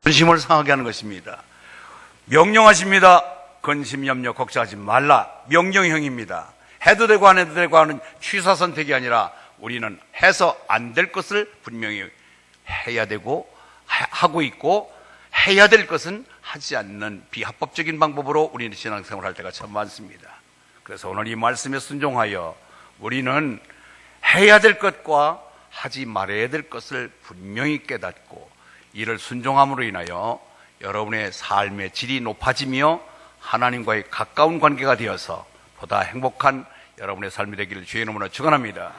근심을 상하게 하는 것입니다. 명령하십니다. 근심, 염려, 걱정하지 말라. 명령형입니다. 해도 되고 안 해도 되고 하는 취사 선택이 아니라 우리는 해서 안 될 것을 분명히 해야 되고 하고 있고, 해야 될 것은 하지 않는 비합법적인 방법으로 우리는 신앙생활을 할 때가 참 많습니다. 그래서 오늘 이 말씀에 순종하여 우리는 해야 될 것과 하지 말아야 될 것을 분명히 깨닫고 이를 순종함으로 인하여 여러분의 삶의 질이 높아지며 하나님과의 가까운 관계가 되어서 보다 행복한 여러분의 삶이 되기를 주의 이름으로 축원합니다.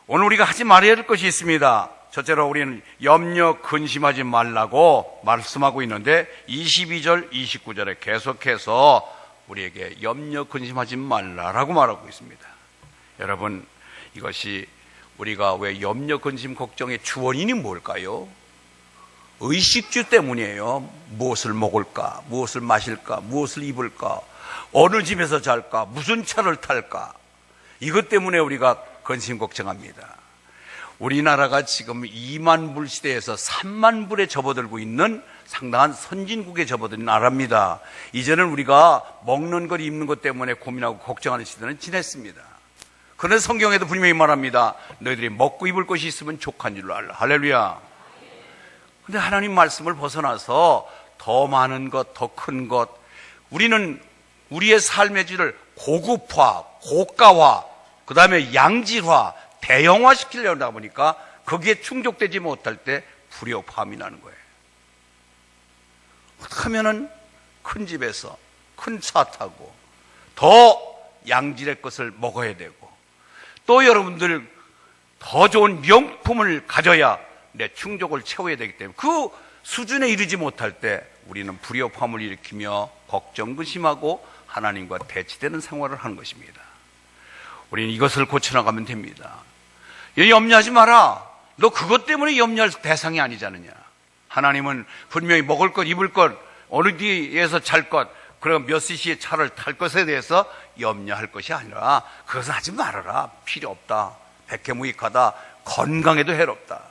오늘 우리가 하지 말아야 될 것이 있습니다. 첫째로 우리는 염려 근심하지 말라고 말씀하고 있는데 22절 29절에 계속해서 우리에게 염려 근심하지 말라라고 말하고 있습니다. 여러분, 이것이 우리가 왜 염려 근심 걱정의 주원인이 뭘까요? 의식주 때문이에요. 무엇을 먹을까? 무엇을 마실까? 무엇을 입을까? 어느 집에서 잘까? 무슨 차를 탈까? 이것 때문에 우리가 근심 걱정합니다. 우리나라가 지금 2만 불 시대에서 3만 불에 접어들고 있는 상당한 선진국에 접어든 나라입니다. 이제는 우리가 먹는 것, 입는 것 때문에 고민하고 걱정하는 시대는 지냈습니다. 그런데 성경에도 분명히 말합니다. 너희들이 먹고 입을 것이 있으면 족한 줄로 알라. 할렐루야. 근데 하나님 말씀을 벗어나서 더 많은 것, 더 큰 것, 우리는 우리의 삶의 질을 고급화, 고가화, 그 다음에 양질화, 대형화 시키려다 보니까 거기에 충족되지 못할 때 불협화음이 나는 거예요. 어떻게 하면은 큰 집에서 큰 차 타고 더 양질의 것을 먹어야 되고, 또 여러분들 더 좋은 명품을 가져야 내 충족을 채워야 되기 때문에 그 수준에 이르지 못할 때 우리는 불협화음을 일으키며 걱정, 근심하고 하나님과 대치되는 생활을 하는 것입니다. 우리는 이것을 고쳐나가면 됩니다. 염려하지 마라. 너 그것 때문에 염려할 대상이 아니잖느냐. 하나님은 분명히 먹을 것, 입을 것, 어느 뒤에서 잘 것, 그리고 몇 시에 차를 탈 것에 대해서 염려할 것이 아니라 그것은 하지 말아라. 필요 없다. 백해무익하다. 건강에도 해롭다.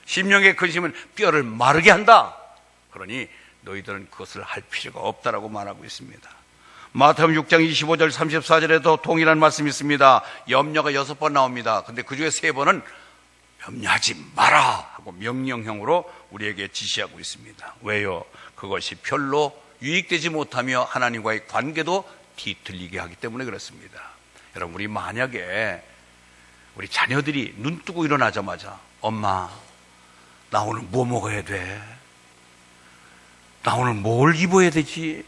심령의 근심은 뼈를 마르게 한다. 그러니 너희들은 그것을 할 필요가 없다라고 말하고 있습니다. 마태복음 6장 25절 34절에도 동일한 말씀이 있습니다. 염려가 6번 나옵니다. 근데 그 중에 3번은 염려하지 마라 하고 명령형으로 우리에게 지시하고 있습니다. 왜요? 그것이 별로 유익되지 못하며 하나님과의 관계도 뒤틀리게 하기 때문에 그렇습니다. 여러분, 우리 만약에 우리 자녀들이 눈 뜨고 일어나자마자 엄마, 나 오늘 뭐 먹어야 돼? 나 오늘 뭘 입어야 되지?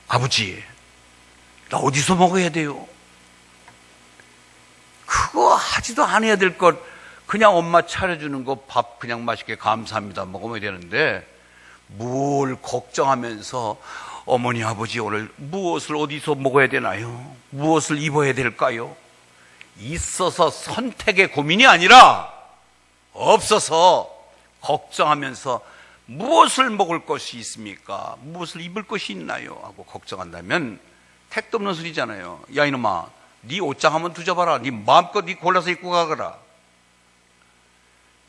아버지, 나 어디서 먹어야 돼요? 그거 하지도 않아야 될 것, 그냥 엄마 차려주는 거 밥 그냥 맛있게 감사합니다 먹으면 되는데 뭘 걱정하면서 어머니, 아버지 오늘 무엇을 어디서 먹어야 되나요? 무엇을 입어야 될까요? 있어서 선택의 고민이 아니라 없어서 걱정하면서 무엇을 먹을 것이 있습니까? 무엇을 입을 것이 있나요? 하고 걱정한다면 택도 없는 소리잖아요. 야, 이놈아, 네 옷장 한번 뒤져봐라. 네 마음껏 네 골라서 입고 가거라.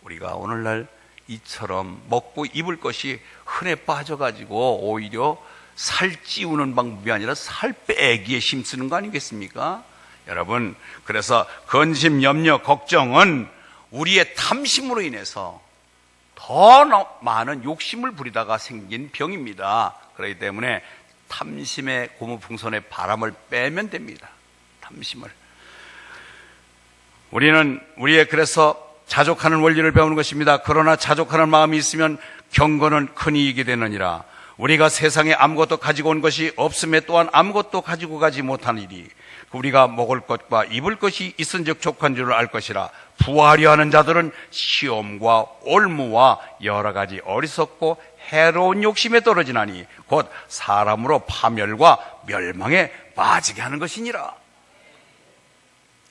우리가 오늘날 이처럼 먹고 입을 것이 흔해 빠져가지고 오히려 살 찌우는 방법이 아니라 살 빼기에 힘쓰는 거 아니겠습니까? 여러분, 그래서 근심, 염려, 걱정은 우리의 탐심으로 인해서 더 많은 욕심을 부리다가 생긴 병입니다. 그렇기 때문에 탐심의 고무풍선의 바람을 빼면 됩니다. 탐심을. 우리는 그래서 자족하는 원리를 배우는 것입니다. 그러나 자족하는 마음이 있으면 경건은 큰 이익이 되느니라. 우리가 세상에 아무것도 가지고 온 것이 없음에 또한 아무것도 가지고 가지 못한 일이 우리가 먹을 것과 입을 것이 있은즉 족한 줄을 알 것이라. 부하려 하는 자들은 시험과 올무와 여러 가지 어리석고 해로운 욕심에 떨어지나니 곧 사람으로 파멸과 멸망에 빠지게 하는 것이니라.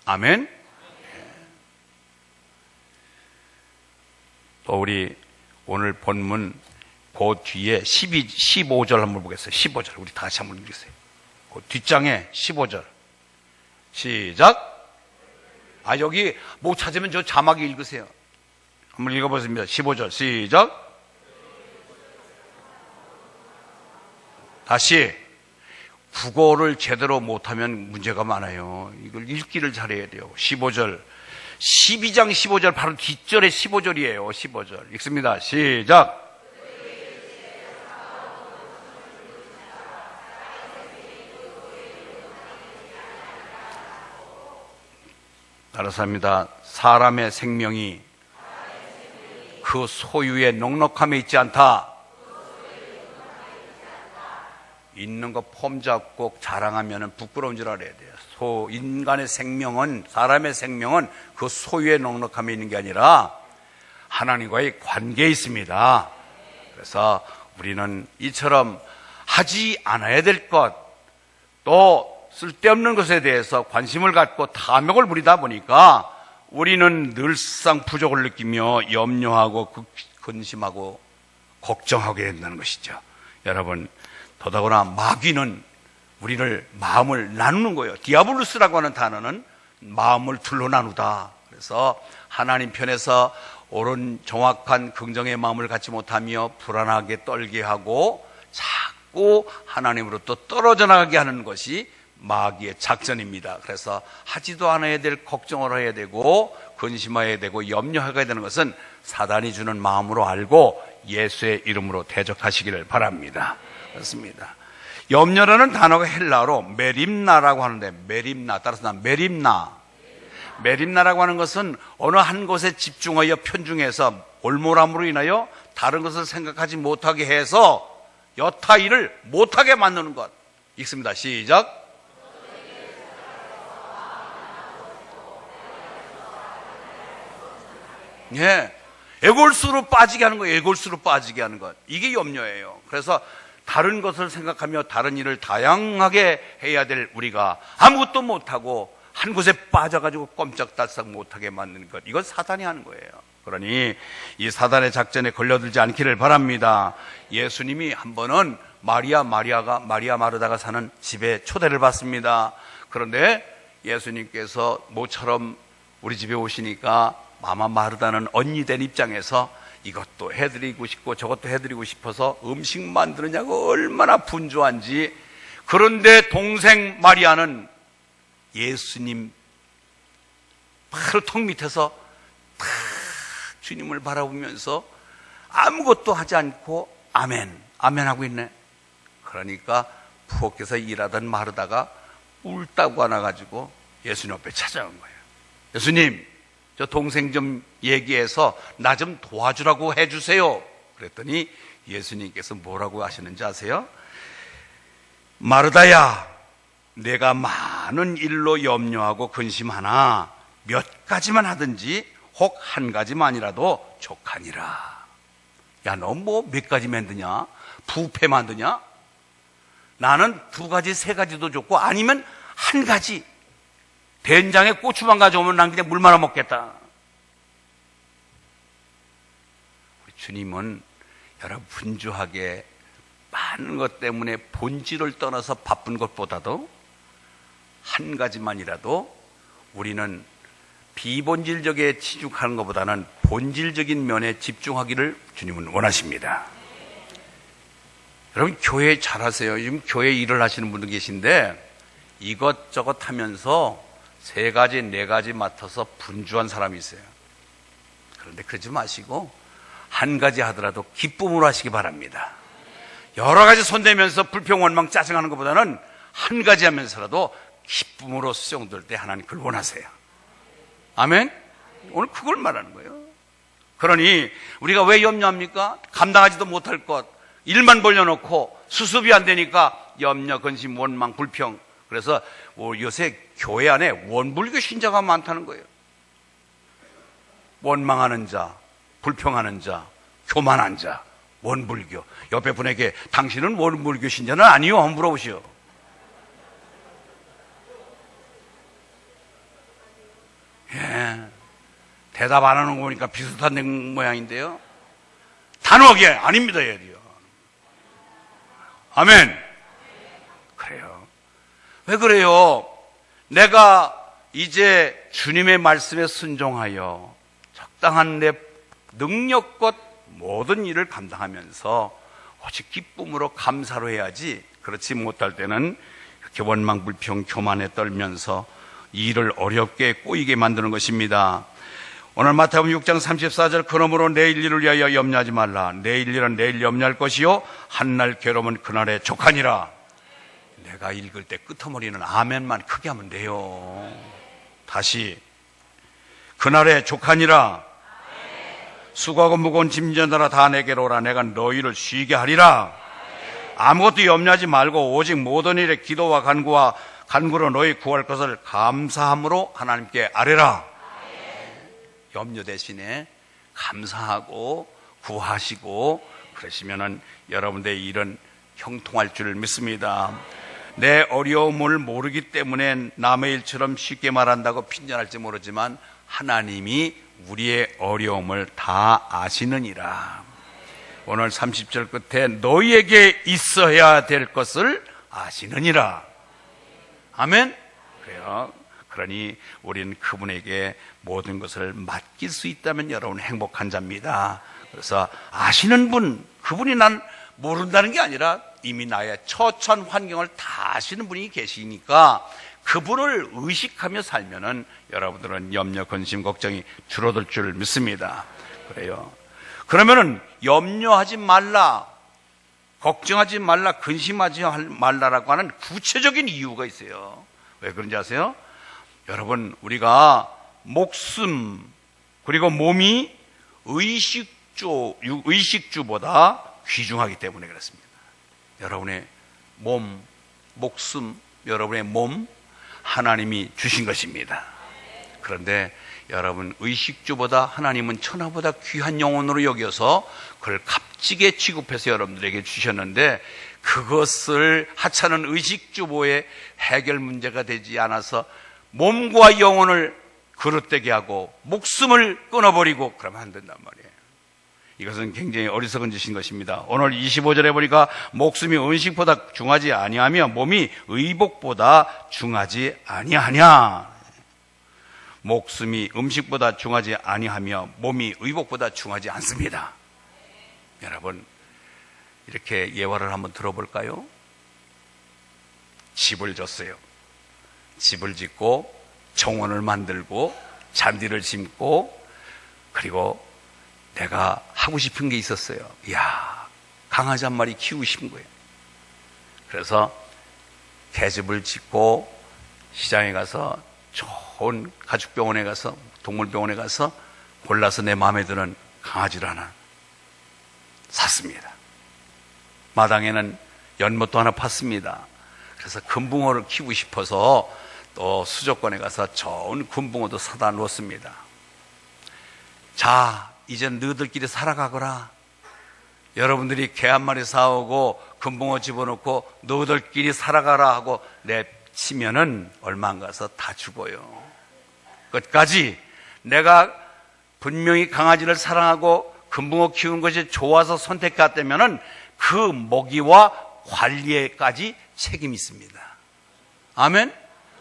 아멘. 또 우리 오늘 본문 그 뒤에 15절 한번 보겠어요. 15절 우리 다 같이 한번 읽으세요. 그 뒷장에 15절 시작. 여기 못 찾으면 저 자막 읽으세요. 한번 읽어보겠습니다. 15절 시작. 다시. 국어를 제대로 못하면 문제가 많아요. 이걸 읽기를 잘해야 돼요. 15절 12장 15절 바로 뒷절에 15절이에요. 15절 읽습니다. 시작. 따라서 합니다. 사람의 생명이 그 소유의 넉넉함에 있지 않다. 있는 거 폼 잡고 자랑하면 부끄러운 줄 알아야 돼요. 인간의 생명은, 사람의 생명은 그 소유의 넉넉함에 있는 게 아니라 하나님과의 관계에 있습니다. 그래서 우리는 이처럼 하지 않아야 될 것, 또 쓸데없는 것에 대해서 관심을 갖고 탐욕을 부리다 보니까 우리는 늘상 부족을 느끼며 염려하고 근심하고 걱정하게 된다는 것이죠. 여러분, 더더구나 마귀는 우리를 마음을 나누는 거예요. 디아블루스라고 하는 단어는 마음을 둘로 나누다. 그래서 하나님 편에서 옳은 정확한 긍정의 마음을 갖지 못하며 불안하게 떨게 하고 자꾸 하나님으로부터 떨어져 나가게 하는 것이 마귀의 작전입니다. 그래서 하지도 않아야 될 걱정을 해야 되고 근심해야 되고 염려하게 되는 것은 사단이 주는 마음으로 알고 예수의 이름으로 대적하시기를 바랍니다. 그렇습니다. 염려라는 단어가 헬라어로 메림나라고 하는데, 메림나, 따라서 메림나라고 하는 것은 어느 한 곳에 집중하여 편중해서 올몰함으로 인하여 다른 것을 생각하지 못하게 해서 여타 일을 못하게 만드는 것. 읽습니다. 시작. 예. 애골수로 빠지게 하는 거예요. 애골수로 빠지게 하는 것. 이게 염려예요. 그래서 다른 것을 생각하며 다른 일을 다양하게 해야 될 우리가 아무것도 못하고 한 곳에 빠져가지고 꼼짝달싹 못하게 만드는 것. 이건 사단이 하는 거예요. 그러니 이 사단의 작전에 걸려들지 않기를 바랍니다. 예수님이 한 번은 마리아 마르다가 사는 집에 초대를 받습니다. 그런데 예수님께서 모처럼 우리 집에 오시니까 마마 마르다는 언니 된 입장에서 이것도 해드리고 싶고 저것도 해드리고 싶어서 음식 만드느냐고 얼마나 분주한지. 그런데 동생 마리아는 예수님 바로 턱 밑에서 탁 주님을 바라보면서 아무것도 하지 않고 아멘 하고 있네. 그러니까 부엌에서 일하던 마르다가 울다고 안아가지고 예수님 앞에 찾아온 거예요. 예수님, 저 동생 좀 얘기해서 나 좀 도와주라고 해주세요. 그랬더니 예수님께서 뭐라고 하시는지 아세요? 마르다야, 내가 많은 일로 염려하고 근심하나 몇 가지만 하든지 혹 한 가지만이라도 족하니라. 야, 너 뭐 몇 가지 만드냐? 부패 만드냐? 나는 두 가지, 세 가지도 좋고 아니면 한 가지. 된장에 고추만 가져오면 난 그냥 물 말아 먹겠다. 우리 주님은 여러분 분주하게 많은 것 때문에 본질을 떠나서 바쁜 것보다도 한 가지만이라도 우리는 비본질적에 치중하는 것보다는 본질적인 면에 집중하기를 주님은 원하십니다. 여러분 교회 잘하세요. 지금 교회 일을 하시는 분들 계신데 이것저것 하면서 세 가지, 네 가지 맡아서 분주한 사람이 있어요. 그런데 그러지 마시고 한 가지 하더라도 기쁨으로 하시기 바랍니다. 여러 가지 손대면서 불평, 원망, 짜증하는 것보다는 한 가지 하면서라도 기쁨으로 수용될 때 하나님 그걸 원하세요. 아멘? 오늘 그걸 말하는 거예요. 그러니 우리가 왜 염려합니까? 감당하지도 못할 것, 일만 벌려놓고 수습이 안 되니까 염려, 근심, 원망, 불평. 그래서 요새 교회 안에 원불교 신자가 많다는 거예요. 원망하는 자, 불평하는 자, 교만한 자, 원불교. 옆에 분에게 당신은 원불교 신자는 아니요? 한번 물어보시오. 예, 대답 안 하는 거 보니까 비슷한 모양인데요. 단호하게 아닙니다. 얘기요. 아멘. 그래요. 왜 그래요? 내가 이제 주님의 말씀에 순종하여 적당한 내 능력껏 모든 일을 감당하면서 오직 기쁨으로 감사로 해야지, 그렇지 못할 때는 이렇게 원망불평 교만에 떨면서 일을 어렵게 꼬이게 만드는 것입니다. 오늘 마태복음 6장 34절, 그러므로 내일 일을 위하여 염려하지 말라. 내일 일은 내일 염려할 것이요 한날 괴로움은 그날에 족하니라. 내가 읽을 때 끄트머리는 아멘만 크게 하면 돼요. 다시, 그날에 족하니라. 수고하고 무거운 짐진들아 다 내게로 오라. 내가 너희를 쉬게 하리라. 아무것도 염려하지 말고 오직 모든 일에 기도와 간구로 너희 구할 것을 감사함으로 하나님께 아뢰라. 염려 대신에 감사하고 구하시고 그러시면은 여러분들의 일은 형통할 줄 믿습니다. 내 어려움을 모르기 때문에 남의 일처럼 쉽게 말한다고 핀잔할지 모르지만 하나님이 우리의 어려움을 다 아시느니라. 오늘 30절 끝에 너희에게 있어야 될 것을 아시느니라. 아멘. 그래요. 그러니 우리는 그분에게 모든 것을 맡길 수 있다면 여러분 행복한 자입니다. 그래서 아시는 분, 그분이 난 모른다는 게 아니라 이미 나의 처천 환경을 다 아시는 분이 계시니까 그분을 의식하며 살면은 여러분들은 염려, 근심, 걱정이 줄어들 줄 믿습니다. 그래요. 그러면은 염려하지 말라, 걱정하지 말라, 근심하지 말라라고 하는 구체적인 이유가 있어요. 왜 그런지 아세요? 여러분, 우리가 목숨 그리고 몸이 의식주보다 귀중하기 때문에 그렇습니다. 여러분의 몸, 목숨, 여러분의 몸 하나님이 주신 것입니다. 그런데 여러분, 의식주보다 하나님은 천하보다 귀한 영혼으로 여겨서 그걸 값지게 취급해서 여러분들에게 주셨는데, 그것을 하찮은 의식주보의 해결 문제가 되지 않아서 몸과 영혼을 그릇되게 하고 목숨을 끊어버리고 그러면 안 된단 말이에요. 이것은 굉장히 어리석은 짓인 것입니다. 오늘 25절에 보니까 목숨이 음식보다 중하지 아니하며 몸이 의복보다 중하지 아니하냐. 목숨이 음식보다 중하지 아니하며 몸이 의복보다 중하지 않습니다. 여러분, 이렇게 예화를 한번 들어볼까요? 집을 졌어요. 집을 짓고 정원을 만들고 잔디를 심고, 그리고 내가 하고 싶은 게 있었어요. 이야, 강아지 한 마리 키우고 싶은 거예요. 그래서 개집을 짓고 시장에 가서 좋은 가축병원에 가서, 동물병원에 가서 골라서 내 마음에 드는 강아지를 하나 샀습니다. 마당에는 연못도 하나 팠습니다. 그래서 금붕어를 키우고 싶어서 또 수족관에 가서 좋은 금붕어도 사다 놓습니다. 자, 이제 너희들끼리 살아가거라. 여러분들이 개 한 마리 사오고 금붕어 집어넣고 너희들끼리 살아가라 하고 내치면은 얼마 안 가서 다 죽어요. 끝까지 내가 분명히 강아지를 사랑하고 금붕어 키우는 것이 좋아서 선택했다면은 그 먹이와 관리에까지 책임이 있습니다. 아멘.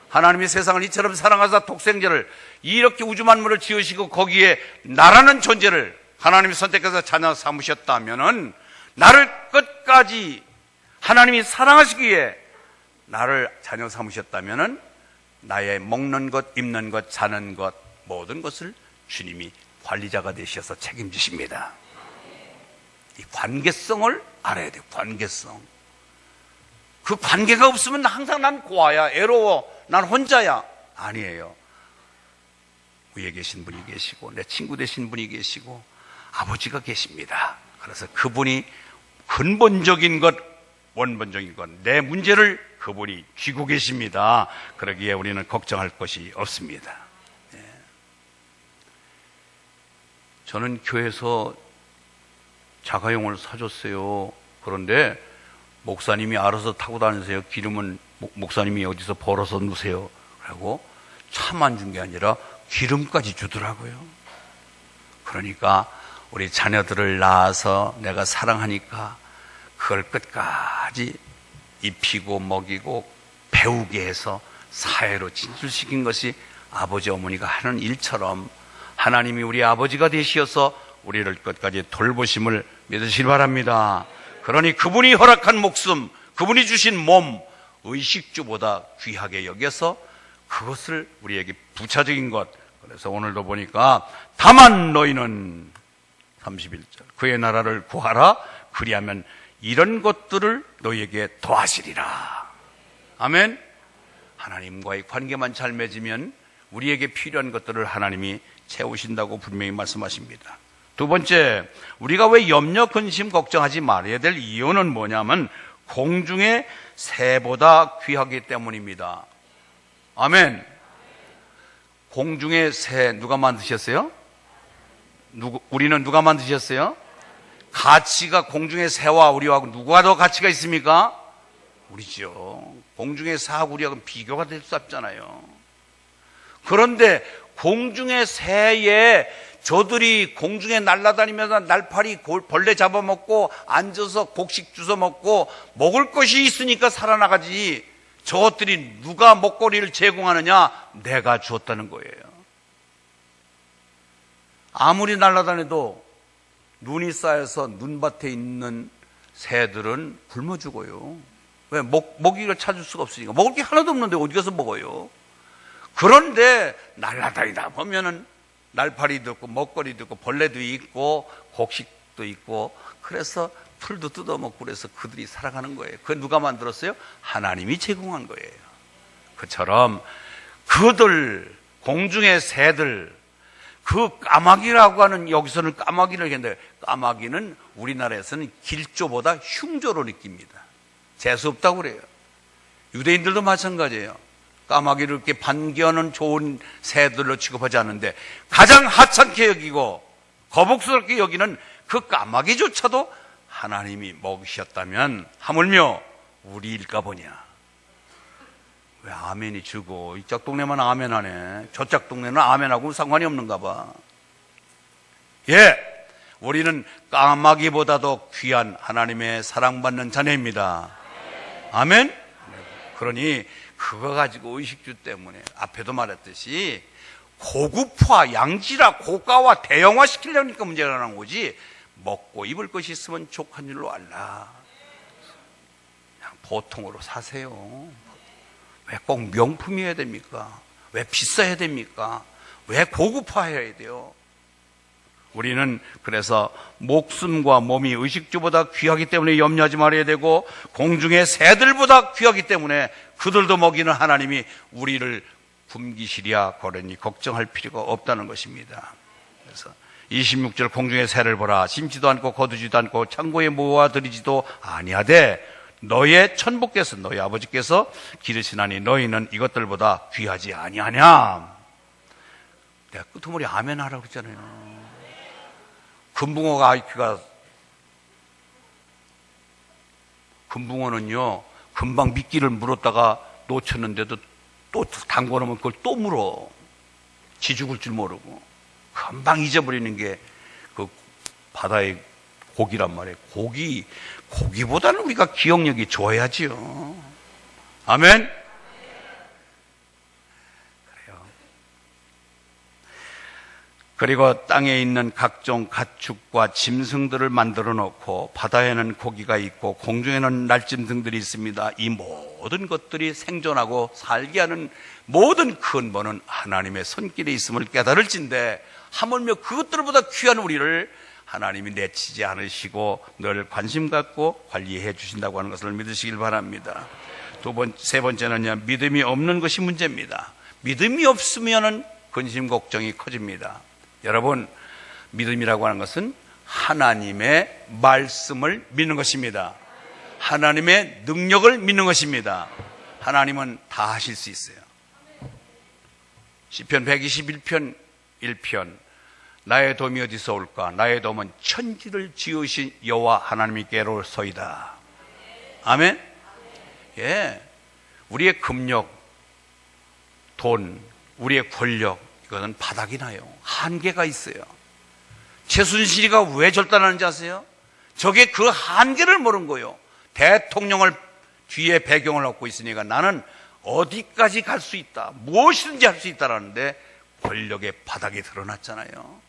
하나님이 세상을 이처럼 사랑하사 독생자를, 이렇게 우주 만물을 지으시고 거기에 나라는 존재를 하나님이 선택해서 자녀 삼으셨다면은, 나를 끝까지 하나님이 사랑하시기에 나를 자녀 삼으셨다면은 나의 먹는 것, 입는 것, 자는 것, 모든 것을 주님이 관리자가 되셔서 책임지십니다. 이 관계성을 알아야 돼요. 관계성. 그 관계가 없으면 항상 난 고아야, 애로워, 난 혼자야. 아니에요. 위에 계신 분이 계시고 내 친구 되신 분이 계시고 아버지가 계십니다. 그래서 그분이 근본적인 것, 원본적인 것, 내 문제를 그분이 쥐고 계십니다. 그러기에 우리는 걱정할 것이 없습니다. 네. 저는 교회에서 자가용을 사줬어요. 그런데 목사님이 알아서 타고 다니세요. 기름은 목사님이 어디서 벌어서 넣으세요. 그리고 차만 준 게 아니라 기름까지 주더라고요. 그러니까 우리 자녀들을 낳아서 내가 사랑하니까 그걸 끝까지 입히고 먹이고 배우게 해서 사회로 진출시킨 것이 아버지 어머니가 하는 일처럼 하나님이 우리 아버지가 되시어서 우리를 끝까지 돌보심을 믿으시기 바랍니다. 그러니 그분이 허락한 목숨, 그분이 주신 몸, 의식주보다 귀하게 여겨서 그것을 우리에게 부차적인 것. 그래서 오늘도 보니까 다만 너희는 31절 그의 나라를 구하라. 그리하면 이런 것들을 너희에게 더하시리라. 아멘. 하나님과의 관계만 잘 맺으면 우리에게 필요한 것들을 하나님이 채우신다고 분명히 말씀하십니다. 두 번째, 우리가 왜 염려, 근심, 걱정하지 말아야 될 이유는 뭐냐면 공중의 새보다 귀하기 때문입니다. 아멘. 공중의 새 누가 만드셨어요? 우리는 누가 만드셨어요? 가치가 공중의 새와 우리와 누가 더 가치가 있습니까? 우리죠. 공중의 새하고 우리하고는 비교가 될 수 없잖아요. 그런데 공중의 새에 저들이 공중에 날아다니면서 날파리 벌레 잡아먹고 앉아서 곡식 주워 먹고 먹을 것이 있으니까 살아나가지, 저것들이 누가 먹거리를 제공하느냐? 내가 주었다는 거예요. 아무리 날아다녀도 눈이 쌓여서 눈밭에 있는 새들은 굶어 죽어요. 왜? 먹이를 찾을 수가 없으니까. 먹을 게 하나도 없는데 어디 가서 먹어요? 그런데 날아다니다 보면은 날파리도 있고 먹거리도 있고 벌레도 있고 곡식도 있고, 그래서 풀도 뜯어먹고 그래서 그들이 살아가는 거예요. 그거 누가 만들었어요? 하나님이 제공한 거예요. 그처럼 그들, 공중의 새들, 그 까마귀라고 하는, 여기서는 까마귀를 했는데 까마귀는 우리나라에서는 길조보다 흉조로 느낍니다. 재수없다고 그래요. 유대인들도 마찬가지예요. 까마귀를 이렇게 반겨는 좋은 새들로 취급하지 않는데 가장 하찮게 여기고 거북스럽게 여기는 그 까마귀조차도 하나님이 먹이셨다면 하물며 우리일까 보냐. 왜 아멘이 주고 이짝 동네만 아멘하네, 저짝 동네는 아멘하고 상관이 없는가 봐. 예, 우리는 까마귀보다도 귀한 하나님의 사랑받는 자녀입니다. 아멘. 그러니 그거 가지고 의식주 때문에 앞에도 말했듯이 고급화, 양질화, 고가화, 대형화 시키려니까 문제가 나는 거지, 먹고 입을 것이 있으면 족한 줄로 알라. 그냥 보통으로 사세요. 왜 꼭 명품이어야 됩니까? 왜 비싸야 됩니까? 왜 고급화해야 돼요? 우리는 그래서 목숨과 몸이 의식주보다 귀하기 때문에 염려하지 말아야 되고, 공중의 새들보다 귀하기 때문에 그들도 먹이는 하나님이 우리를 굶기시랴 거려니 걱정할 필요가 없다는 것입니다. 그래서 26절 공중의 새를 보라. 심지도 않고 거두지도 않고 창고에 모아들이지도 아니하되 너의 천부께서, 너의 아버지께서 기르시나니 너희는 이것들보다 귀하지 아니하냐. 내가 끄트머리 아멘 하라고 했잖아요. 금붕어가 IQ가, 금붕어는요 금방 미끼를 물었다가 놓쳤는데도 또 담궈놓으면 그걸 또 물어. 지 죽을 줄 모르고 금방 잊어버리는 게 그 바다의 고기란 말이에요. 고기보다는 우리가 기억력이 좋아야지요. 아멘. 그래요. 그리고 땅에 있는 각종 가축과 짐승들을 만들어 놓고 바다에는 고기가 있고 공중에는 날짐승들이 있습니다. 이 모든 것들이 생존하고 살게 하는 모든 근본은 하나님의 손길에 있음을 깨달을진데, 하물며 그것들보다 귀한 우리를 하나님이 내치지 않으시고 늘 관심 갖고 관리해 주신다고 하는 것을 믿으시길 바랍니다. 세 번째는요, 믿음이 없는 것이 문제입니다. 믿음이 없으면은 근심 걱정이 커집니다. 여러분, 믿음이라고 하는 것은 하나님의 말씀을 믿는 것입니다. 하나님의 능력을 믿는 것입니다. 하나님은 다 하실 수 있어요. 시편 121편 1편, 나의 도움이 어디서 올까? 나의 도움은 천지를 지으신 여호와 하나님께로소이다. 아멘. 예, 우리의 금력, 돈, 우리의 권력, 이거는 바닥이 나요. 한계가 있어요. 최순실이가 왜 절단하는지 아세요? 저게 그 한계를 모른 거예요. 대통령을 뒤에 배경을 놓고 있으니까 나는 어디까지 갈 수 있다, 무엇이든지 할 수 있다라는데 권력의 바닥이 드러났잖아요.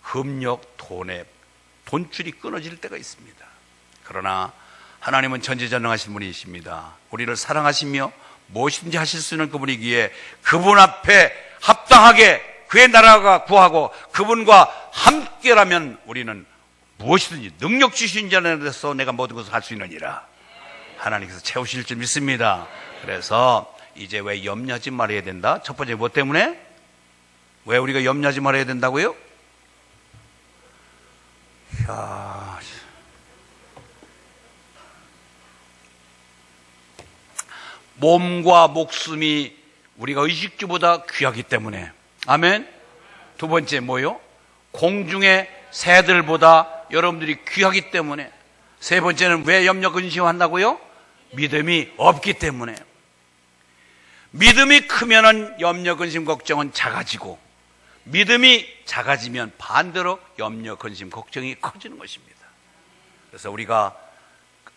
금력, 돈줄이 끊어질 때가 있습니다. 그러나 하나님은 전지전능하신 분이십니다. 우리를 사랑하시며 무엇이든지 하실 수 있는 그분이기에 그분 앞에 합당하게 그의 나라가 구하고 그분과 함께라면 우리는 무엇이든지 능력 주신 자에 대해서 내가 모든 것을 할 수 있느니라. 하나님께서 채우실 줄 믿습니다. 그래서 이제 왜 염려하지 말아야 된다? 첫 번째 뭐 때문에? 왜 우리가 염려하지 말아야 된다고요? 이야, 몸과 목숨이 우리가 의식주보다 귀하기 때문에. 아멘. 두 번째 뭐요? 공중의 새들보다 여러분들이 귀하기 때문에. 세 번째는 왜 염려 근심한다고요? 믿음이 없기 때문에. 믿음이 크면은 염려 근심 걱정은 작아지고, 믿음이 작아지면 반대로 염려 근심 걱정이 커지는 것입니다. 그래서 우리가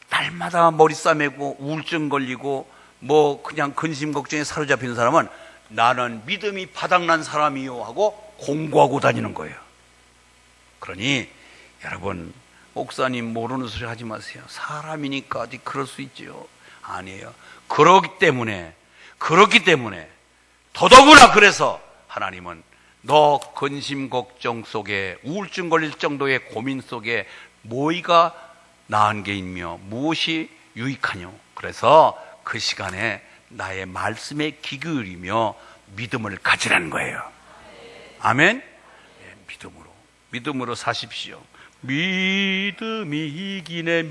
날마다 머리 싸매고 우울증 걸리고 뭐 그냥 근심 걱정에 사로잡힌 사람은 나는 믿음이 바닥난 사람이요 하고 공고하고 다니는 거예요. 그러니 여러분, 목사님 모르는 소리 하지 마세요. 사람이니까 어디 그럴 수 있죠. 아니에요. 그렇기 때문에 더더구나 그래서 하나님은 너 근심 걱정 속에, 우울증 걸릴 정도의 고민 속에 뭐가 나은 게 있며 무엇이 유익하뇨. 그래서 그 시간에 나의 말씀에 귀 기울이며 믿음을 가지라는 거예요. 아멘. 네, 믿음으로 사십시오. 믿음이 이기네.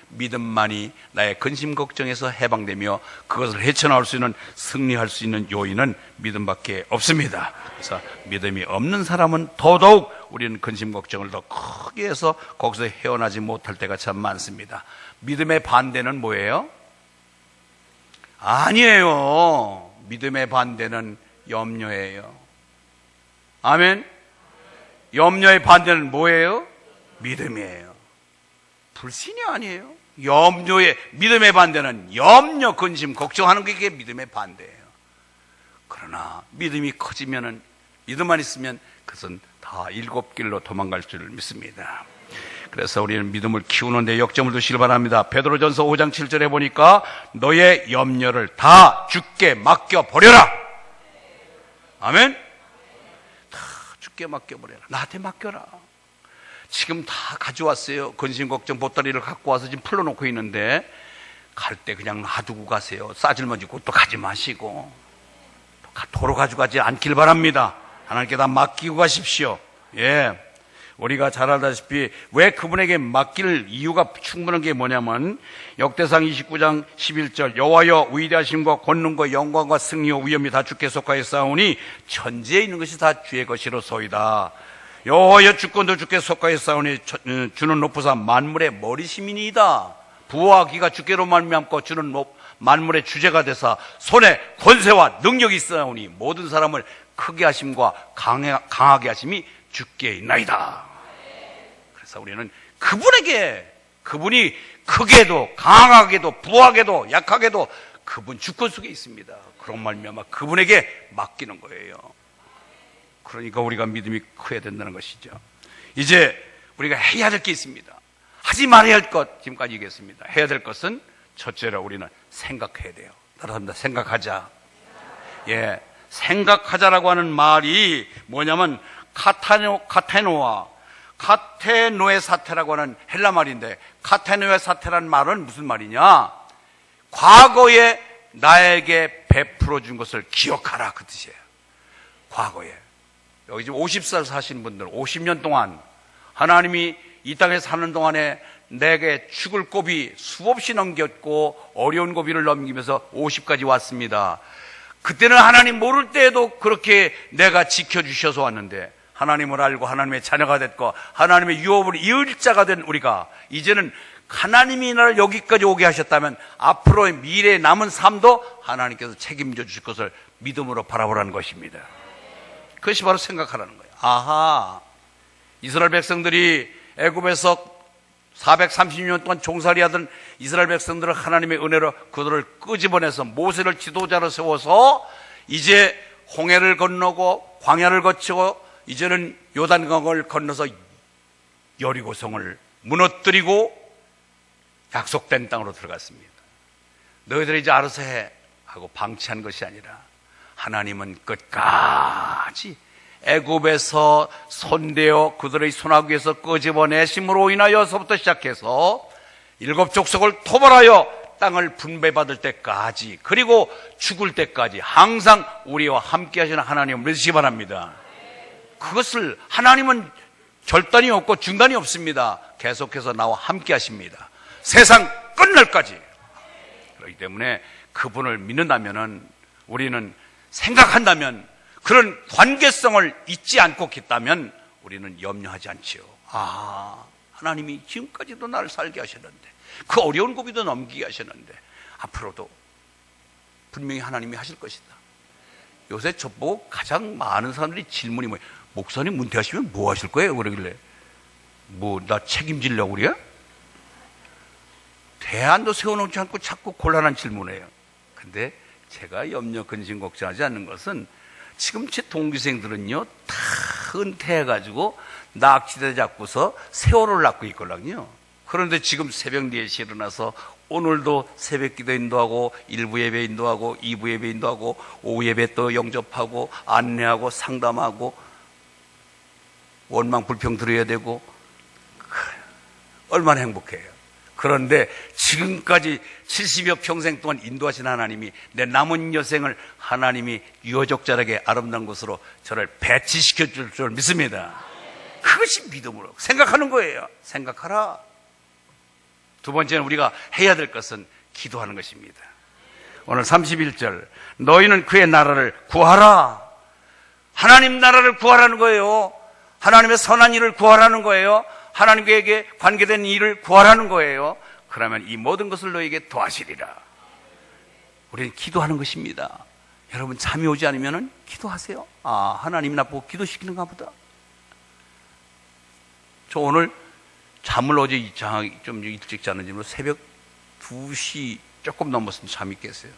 믿음만이 나의 근심 걱정에서 해방되며 그것을 헤쳐나올 수 있는, 승리할 수 있는 요인은 믿음밖에 없습니다. 그래서 믿음이 없는 사람은 더더욱 우리는 근심 걱정을 더 크게 해서 거기서 헤어나지 못할 때가 참 많습니다. 믿음의 반대는 뭐예요? 아니에요. 믿음의 반대는 염려예요. 아멘. 염려의 반대는 뭐예요? 믿음이에요. 불신이 아니에요. 믿음의 반대는 염려, 근심, 걱정하는 게 믿음의 반대예요. 그러나 믿음이 커지면은, 믿음만 있으면 그것은 다 일곱 길로 도망갈 줄 믿습니다. 그래서 우리는 믿음을 키우는데 역점을 두시길 바랍니다. 베드로전서 5장 7절에 보니까 너의 염려를 다 주께 맡겨버려라. 아멘. 다 주께 맡겨버려라. 나한테 맡겨라. 지금 다 가져왔어요. 근심 걱정 보따리를 갖고 와서 지금 풀어놓고 있는데 갈 때 그냥 놔두고 가세요. 싸질머지고 또 가지 마시고 도로 가져가지 않길 바랍니다. 하나님께 다 맡기고 가십시오. 예. 우리가 잘 알다시피 왜 그분에게 맡길 이유가 충분한 게 뭐냐면 역대상 29장 11절 여호와여 위대하심과 권능과 영광과 승리와 위엄이 다 주께 속하였사오니 천지에 있는 것이 다 주의 것이로소이다. 여호와여 주권도 주께 속하였사오니 주는 높으사 만물의 머리심이니이다. 부와 기가 주께로 말미암고 주는 만물의 주제가 되사 손에 권세와 능력이 있사오니 모든 사람을 크게 하심과 강하게 하심이 주께 있나이다. 그래서 우리는 그분이 크게도 강하게도 부하게도 약하게도 그분 주권 속에 있습니다. 그런 말미암아 그분에게 맡기는 거예요. 그러니까 우리가 믿음이 커야 된다는 것이죠. 이제 우리가 해야 될 게 있습니다. 하지 말아야 할 것 지금까지 얘기했습니다. 해야 될 것은 첫째로 우리는 생각해야 돼요. 따라합니다. 생각하자. 예, 생각하자라고 하는 말이 뭐냐면 카테노의 사태라고 하는 헬라 말인데, 카테노의 사태라는 말은 무슨 말이냐? 과거에 나에게 베풀어 준 것을 기억하라, 그 뜻이에요. 과거에. 여기 지금 50살 사신 분들, 50년 동안 하나님이 이 땅에 사는 동안에 내게 죽을 고비 수없이 넘겼고 어려운 고비를 넘기면서 50까지 왔습니다. 그때는 하나님 모를 때에도 그렇게 내가 지켜주셔서 왔는데 하나님을 알고 하나님의 자녀가 됐고 하나님의 유업을 이을 자가 된 우리가 이제는 하나님이 나를 여기까지 오게 하셨다면 앞으로의 미래의 남은 삶도 하나님께서 책임져 주실 것을 믿음으로 바라보라는 것입니다. 그것이 바로 생각하라는 거예요. 아하, 이스라엘 백성들이 애굽에서 430년 동안 종살이 하던 이스라엘 백성들을 하나님의 은혜로 그들을 끄집어내서 모세를 지도자로 세워서 이제 홍해를 건너고 광야를 거치고 이제는 요단강을 건너서 여리고성을 무너뜨리고 약속된 땅으로 들어갔습니다. 너희들이 이제 알아서 해 하고 방치한 것이 아니라 하나님은 끝까지 애굽에서 손대어 그들의 손아귀에서 끄집어내심으로 인하여서부터 시작해서 7 족속을 토벌하여 땅을 분배받을 때까지, 그리고 죽을 때까지 항상 우리와 함께 하시는 하나님을 믿으시기 바랍니다. 그것을, 하나님은 절단이 없고 중단이 없습니다. 계속해서 나와 함께 하십니다. 세상 끝날까지. 그렇기 때문에 그분을 믿는다면, 우리는 생각한다면, 그런 관계성을 잊지 않고 있다면 우리는 염려하지 않지요. 하나님이 지금까지도 나를 살게 하셨는데, 그 어려운 고비도 넘기게 하셨는데 앞으로도 분명히 하나님이 하실 것이다. 요새 저보고 가장 많은 사람들이 질문이 뭐예요? 목사님 은퇴하시면 뭐 하실 거예요? 그러길래 나 책임지려고 그래요? 대안도 세워놓지 않고 자꾸 곤란한 질문이에요. 근데 제가 염려, 근심, 걱정하지 않는 것은 지금 제 동기생들은요 다 은퇴해가지고 낙지대 잡고서 세월을 낳고 있거든요. 그런데 지금 새벽 4시에 일어나서 오늘도 새벽 기도 인도하고 1부 예배 인도하고 2부 예배 인도하고 오후 예배 또 영접하고 안내하고 상담하고 원망 불평 드려야 되고 얼마나 행복해요. 그런데 지금까지 70여 평생 동안 인도하신 하나님이 내 남은 여생을 하나님이 유효적절하게 아름다운 곳으로 저를 배치시켜 줄 줄 믿습니다. 그것이 믿음으로 생각하는 거예요. 생각하라. 두 번째는 우리가 해야 될 것은 기도하는 것입니다. 오늘 31절, 너희는 그의 나라를 구하라. 하나님 나라를 구하라는 거예요. 하나님의 선한 일을 구하라는 거예요. 하나님에게 관계된 일을 구하라는 거예요. 그러면 이 모든 것을 너희에게 도와주리라. 우리는 기도하는 것입니다. 여러분 잠이 오지 않으면 기도하세요. 하나님 나보고 기도시키는가 보다. 저 오늘 잠을 어제 좀 일찍 자는지 새벽 2시 조금 넘었으면 잠이 깼어요.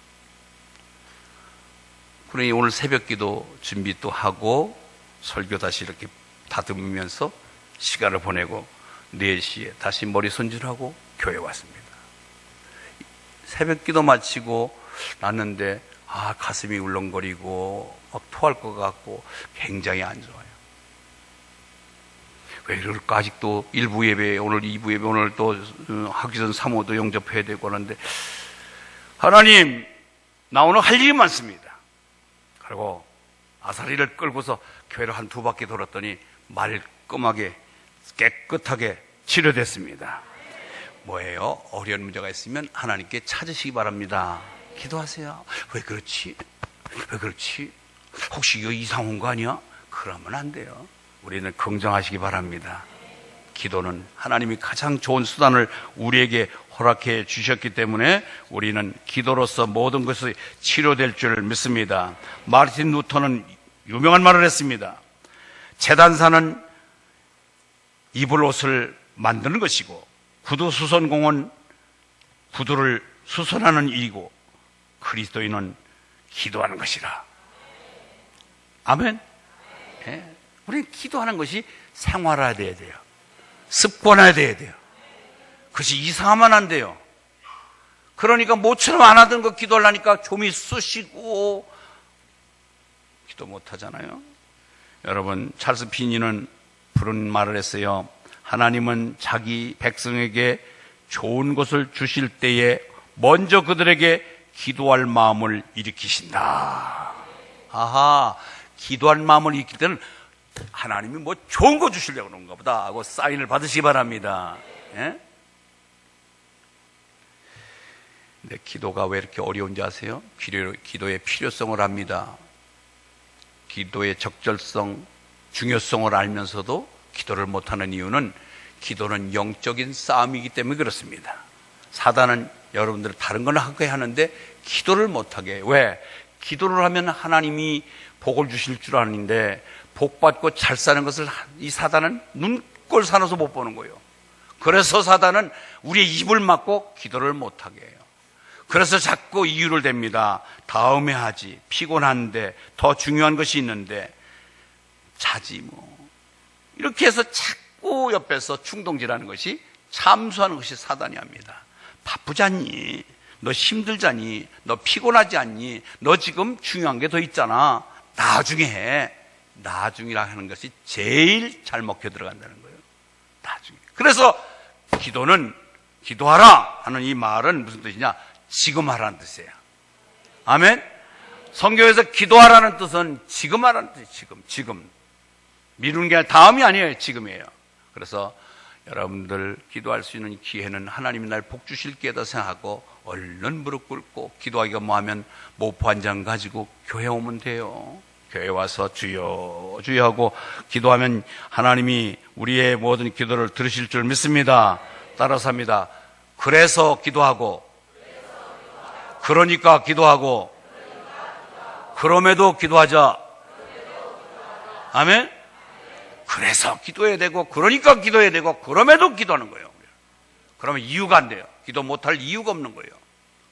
그러니 오늘 새벽 기도 준비 또 하고 설교 다시 이렇게 다듬으면서 시간을 보내고 4시에 다시 머리 손질하고 교회 왔습니다. 새벽 기도 마치고 났는데 가슴이 울렁거리고 막 토할 것 같고 굉장히 안 좋아요. 왜 이럴까? 아직도 1부 예배, 오늘 2부 예배, 오늘 또 하기 전 3호도 영접해야 되고 하는데 하나님, 나 오늘 할 일이 많습니다. 그리고 아사리를 끌고서 교회를 한 2바퀴 돌았더니 말끔하게 깨끗하게 치료됐습니다. 뭐예요? 어려운 문제가 있으면 하나님께 찾으시기 바랍니다. 기도하세요. 왜 그렇지? 왜 그렇지? 혹시 이거 이상한 거 아니야? 그러면 안 돼요. 우리는 긍정하시기 바랍니다. 기도는 하나님이 가장 좋은 수단을 우리에게 허락해 주셨기 때문에 우리는 기도로서 모든 것이 치료될 줄 믿습니다. 마르틴 루터는 유명한 말을 했습니다. 재단사는 입을 옷을 만드는 것이고 구두 수선공은 구두를 수선하는 일이고 그리스도인은 기도하는 것이라. 아멘. 네. 우리는 기도하는 것이 생활화돼야 돼요. 습관화돼야 돼요. 그것이 이상하면 안 돼요. 그러니까 모처럼 안 하던 거 기도하려니까 좀이 쑤시고 기도 못 하잖아요. 여러분, 찰스 피니는 그런 말을 했어요. 하나님은 자기 백성에게 좋은 것을 주실 때에 먼저 그들에게 기도할 마음을 일으키신다. 기도할 마음을 일으킬 때는 하나님이 뭐 좋은 거 주시려고 그런가 보다 하고 사인을 받으시기 바랍니다. 예? 근데 기도가 왜 이렇게 어려운지 아세요? 기도의 필요성을 압니다. 기도의 적절성, 중요성을 알면서도 기도를 못하는 이유는 기도는 영적인 싸움이기 때문에 그렇습니다. 사단은 여러분들 다른 건 하게 하는데 기도를 못하게 해요. 왜? 기도를 하면 하나님이 복을 주실 줄 아는데 복 받고 잘 사는 것을 이 사단은 눈꼴 사눠서 못 보는 거예요. 그래서 사단은 우리의 입을 막고 기도를 못하게 해요. 그래서 자꾸 이유를 댑니다. 다음에 하지. 피곤한데 더 중요한 것이 있는데 자지 뭐. 이렇게 해서 자꾸 옆에서 충동질하는 것이, 참수하는 것이 사단이 합니다. 바쁘지 않니? 너 힘들지 않니? 너 피곤하지 않니? 너 지금 중요한 게 더 있잖아. 나중에 해. 나중이라 하는 것이 제일 잘 먹혀 들어간다는 거예요. 나중에. 그래서 기도는, 기도하라 하는 이 말은 무슨 뜻이냐? 지금 하라는 뜻이에요. 아멘? 성경에서 기도하라는 뜻은 지금 하라는 뜻이에요. 지금. 미루는 게 아니라 다음이 아니에요. 지금이에요. 그래서 여러분들 기도할 수 있는 기회는 하나님이 날 복 주실 기회다 생각하고 얼른 무릎 꿇고, 기도하기가 뭐하면 모포 한 장 가지고 교회 오면 돼요. 교회 와서 주여 주여 하고 기도하면 하나님이 우리의 모든 기도를 들으실 줄 믿습니다. 따라서 합니다. 그래서 기도하고, 그러니까 기도하고, 그럼에도 기도하자. 아멘? 그래서 기도해야 되고, 그러니까 기도해야 되고, 그럼에도 기도하는 거예요. 그러면 이유가 안 돼요. 기도 못할 이유가 없는 거예요.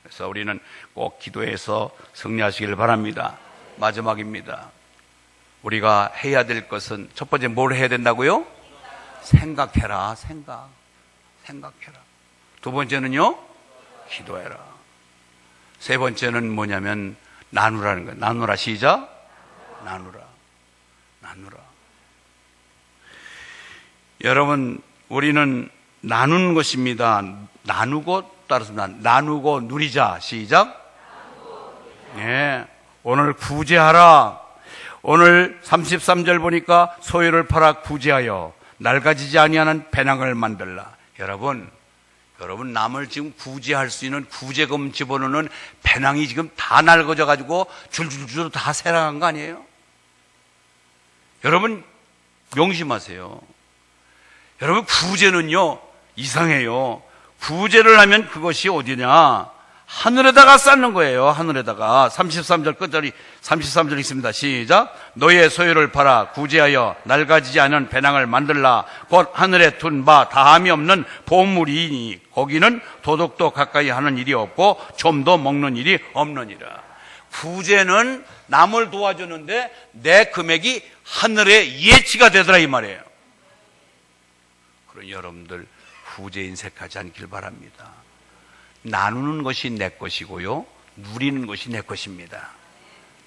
그래서 우리는 꼭 기도해서 승리하시길 바랍니다. 마지막입니다. 우리가 해야 될 것은, 첫 번째 뭘 해야 된다고요? 생각해라. 생각해라. 두 번째는요? 기도해라. 세 번째는 뭐냐면 나누라는 거예요. 나누라. 시작. 나누라. 여러분, 우리는 나누는 것입니다. 나누고, 따라서 나누고 누리자. 시작. 예. 오늘 구제하라. 오늘 33절 보니까 소유를 팔아 구제하여 낡아지지 아니하는 배낭을 만들라. 여러분 남을 지금 구제할 수 있는, 구제금 집어넣는 배낭이 지금 다 낡아져 가지고 줄줄줄 다 새나간 거 아니에요? 여러분 명심하세요. 여러분 구제는요 이상해요. 구제를 하면 그것이 어디냐? 하늘에다가 쌓는 거예요. 하늘에다가. 33절 끝자리 33절 있습니다. 시작. 너의 소유를 팔아 구제하여 낡아지지 않은 배낭을 만들라. 곧 하늘에 둔 바 다함이 없는 보물이니 거기는 도둑도 가까이 하는 일이 없고 좀도 먹는 일이 없느니라. 구제는 남을 도와주는데 내 금액이 하늘에 예치가 되더라 이 말이에요. 그럼 여러분들 구제 인색하지 않길 바랍니다. 나누는 것이 내 것이고요, 누리는 것이 내 것입니다.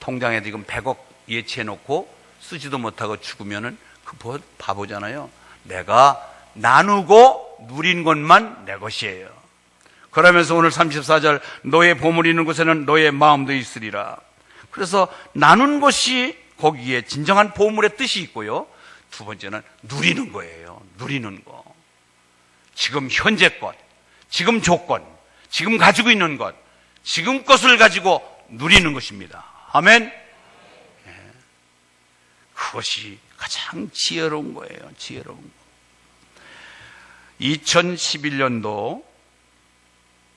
통장에 지금 100억 예치해놓고 쓰지도 못하고 죽으면은 그 바보잖아요. 내가 나누고 누린 것만 내 것이에요. 그러면서 오늘 34절 너의 보물이 있는 곳에는 너의 마음도 있으리라. 그래서 나눈 것이 거기에 진정한 보물의 뜻이 있고요, 두 번째는 누리는 거예요. 누리는 거. 지금 현재 것, 지금 조건, 지금 가지고 있는 것, 지금 것을 가지고 누리는 것입니다. 아멘. 그것이 가장 지혜로운 거예요. 지혜로운 거. 2011년도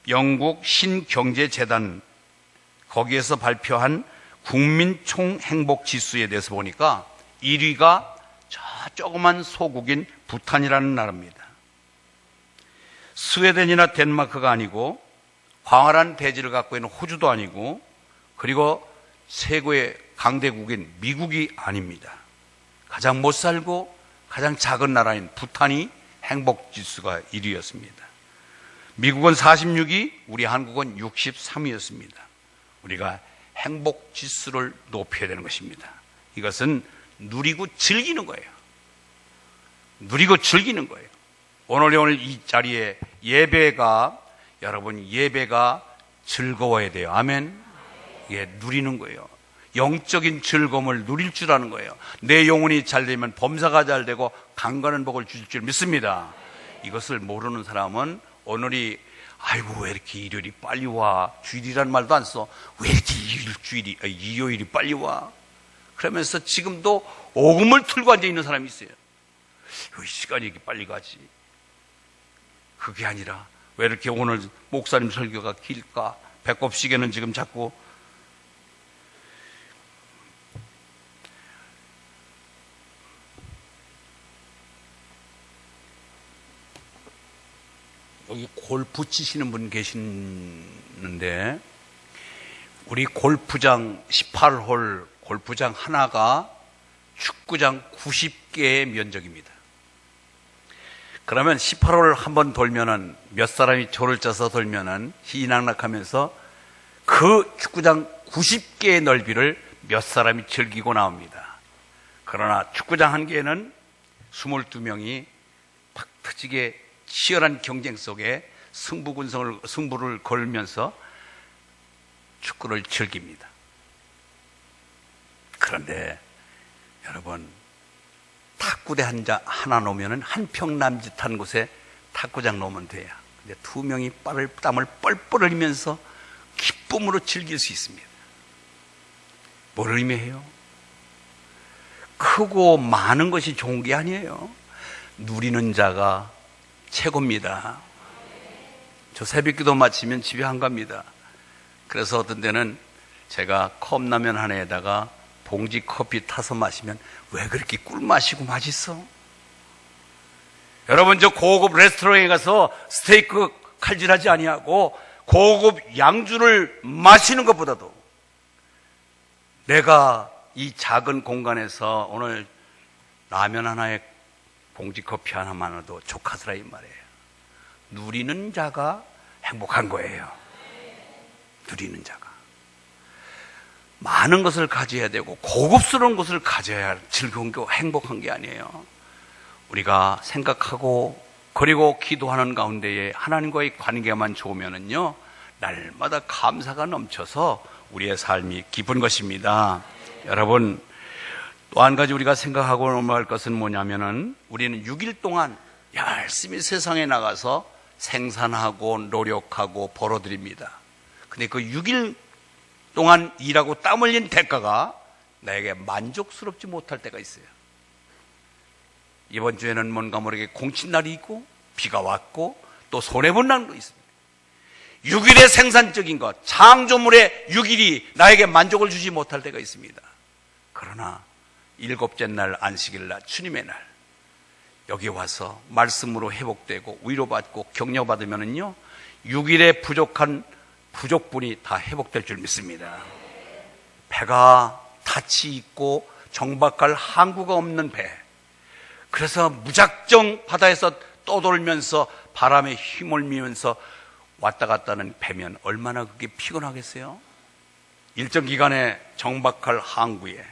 영국 신경제재단 거기에서 발표한 국민 총행복지수에 대해서 보니까 1위가 저 조그만 소국인 부탄이라는 나라입니다. 스웨덴이나 덴마크가 아니고 광활한 대지를 갖고 있는 호주도 아니고, 그리고 세계의 강대국인 미국이 아닙니다. 가장 못 살고 가장 작은 나라인 부탄이 행복지수가 1위였습니다. 미국은 46위, 우리 한국은 63위였습니다. 우리가 행복지수를 높여야 되는 것입니다. 이것은 누리고 즐기는 거예요. 누리고 즐기는 거예요. 오늘 이 자리에 예배가, 여러분 예배가 즐거워야 돼요. 아멘. 예, 누리는 거예요. 영적인 즐거움을 누릴 줄 아는 거예요. 내 영혼이 잘 되면 범사가 잘 되고 강건한 복을 주실 줄 믿습니다. 이것을 모르는 사람은 오늘이 아이고 왜 이렇게 일요일이 빨리 와, 주일이라는 말도 안 써. 왜 이렇게 일요일이 빨리 와, 그러면서 지금도 오금을 틀고 앉아 있는 사람이 있어요. 왜 시간이 이렇게 빨리 가지? 그게 아니라 왜 이렇게 오늘 목사님 설교가 길까? 배꼽 시계는 지금 자꾸 여기 골프 치시는 분 계시는데, 우리 골프장 18홀 골프장 하나가 축구장 90개의 면적입니다. 그러면 18홀을 한번 돌면은 몇 사람이 조를 짜서 돌면은 희낙낙하면서 그 축구장 90개의 넓이를 몇 사람이 즐기고 나옵니다. 그러나 축구장 한 개에는 22명이 팍 터지게 치열한 경쟁 속에 승부를 걸면서 축구를 즐깁니다. 그런데 여러분, 탁구대 하나 놓으면 한 평 남짓한 곳에 탁구장 놓으면 돼요. 근데 2명이 땀을 뻘뻘 흘리면서 기쁨으로 즐길 수 있습니다. 뭘 의미해요? 크고 많은 것이 좋은 게 아니에요. 누리는 자가 최고입니다. 저 새벽기도 마치면 집에 안 갑니다. 그래서 어떤 때는 제가 컵라면 하나에다가 봉지 커피 타서 마시면 왜 그렇게 꿀 마시고 맛있어? 여러분, 저 고급 레스토랑에 가서 스테이크 칼질하지 아니하고 고급 양주를 마시는 것보다도 내가 이 작은 공간에서 오늘 라면 하나에 봉지 커피 하나만으로도 족하더라 이 말이에요. 누리는 자가 행복한 거예요. 누리는 자가. 많은 것을 가져야 되고 고급스러운 것을 가져야 즐거운 게 행복한 게 아니에요. 우리가 생각하고 그리고 기도하는 가운데에 하나님과의 관계만 좋으면은요, 날마다 감사가 넘쳐서 우리의 삶이 기쁜 것입니다. 여러분, 또 한 가지 우리가 생각하고 넘어갈 것은 뭐냐면은 우리는 6일 동안 열심히 세상에 나가서 생산하고 노력하고 벌어들입니다. 근데 그 6일 동안 일하고 땀 흘린 대가가 나에게 만족스럽지 못할 때가 있어요. 이번 주에는 뭔가 모르게 공친날이 있고 비가 왔고 또 손해본 날도 있습니다. 6일의 생산적인 것, 창조물의 6일이 나에게 만족을 주지 못할 때가 있습니다. 그러나 7째 날 안식일 날, 주님의 날, 여기 와서 말씀으로 회복되고 위로받고 격려받으면은요, 6일의 부족한 부족분이 다 회복될 줄 믿습니다. 배가 닻이 있고 정박할 항구가 없는 배, 그래서 무작정 바다에서 떠돌면서 바람에 휘몰리면서 왔다 갔다 하는 배면 얼마나 그게 피곤하겠어요? 일정 기간에 정박할 항구에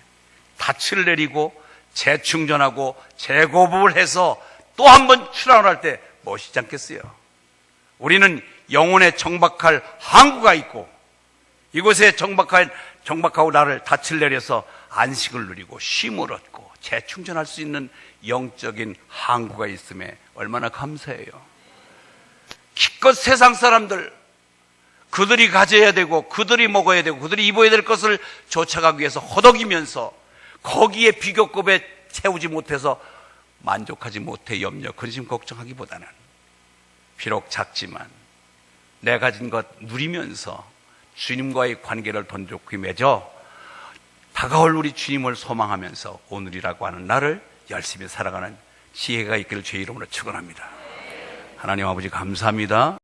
닻을 내리고 재충전하고 재고급을 해서 또 한 번 출항을 할 때 멋있지 않겠어요? 우리는 영혼에 정박할 항구가 있고 이곳에 정박하고 나를 닻을 내려서 안식을 누리고 쉼을 얻고 재충전할 수 있는 영적인 항구가 있음에 얼마나 감사해요. 기껏 세상 사람들, 그들이 가져야 되고 그들이 먹어야 되고 그들이 입어야 될 것을 쫓아가기 위해서 허덕이면서 거기에 비교급에 채우지 못해서 만족하지 못해 염려, 근심, 걱정하기보다는 비록 작지만 내가 가진 것 누리면서 주님과의 관계를 돈좋게 맺어 다가올 우리 주님을 소망하면서 오늘이라고 하는 날을 열심히 살아가는 지혜가 있기를 주의 이름으로 축원합니다. 하나님 아버지 감사합니다.